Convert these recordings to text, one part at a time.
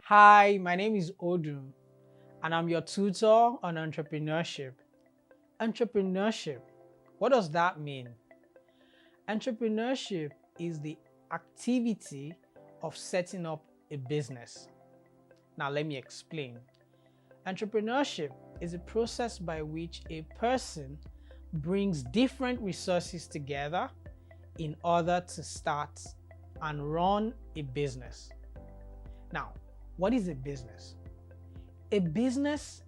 Hi, my name is Odu, and I'm your tutor on entrepreneurship. Entrepreneurship, what does that mean? Entrepreneurship is the activity of setting up a business. Now, let me explain. Entrepreneurship is a process by which a person brings different resources together in order to start and run a business. Now, what is a business? A business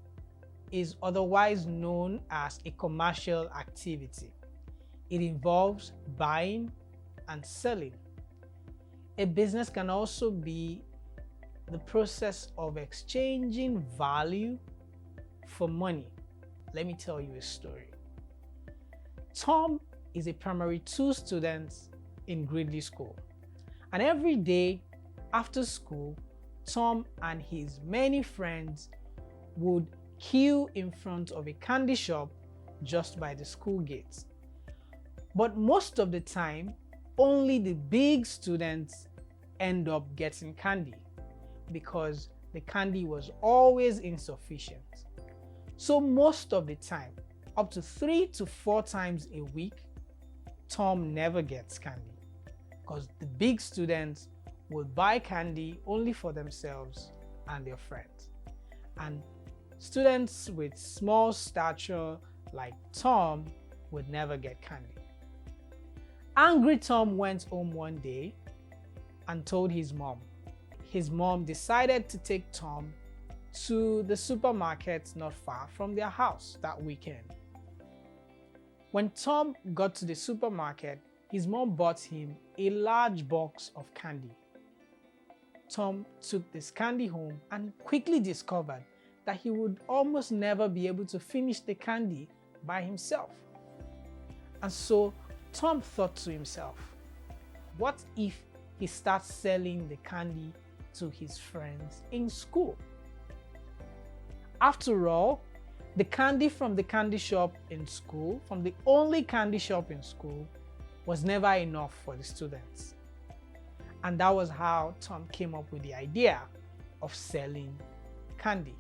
is otherwise known as a commercial activity. It involves buying and selling. A business can also be the process of exchanging value for money. Let me tell you a story. Tom is a primary 2 student in Gridley School, and every day after school, Tom and his many friends would queue in front of a candy shop just by the school gates. But most of the time, only the big students end up getting candy because the candy was always insufficient. So most of the time, up to 3 to 4 times a week, Tom never gets candy because the big students would buy candy only for themselves and their friends. And students with small stature like Tom would never get candy. Angry Tom went home one day and told his mom. His mom decided to take Tom to the supermarket not far from their house that weekend. When Tom got to the supermarket, his mom bought him a large box of candy. Tom took this candy home and quickly discovered that he would almost never be able to finish the candy by himself. And so Tom thought to himself, what if he starts selling the candy to his friends in school? After all, the candy from the candy shop in school, from the only candy shop in school, was never enough for the students. And that was how Tom came up with the idea of selling candy.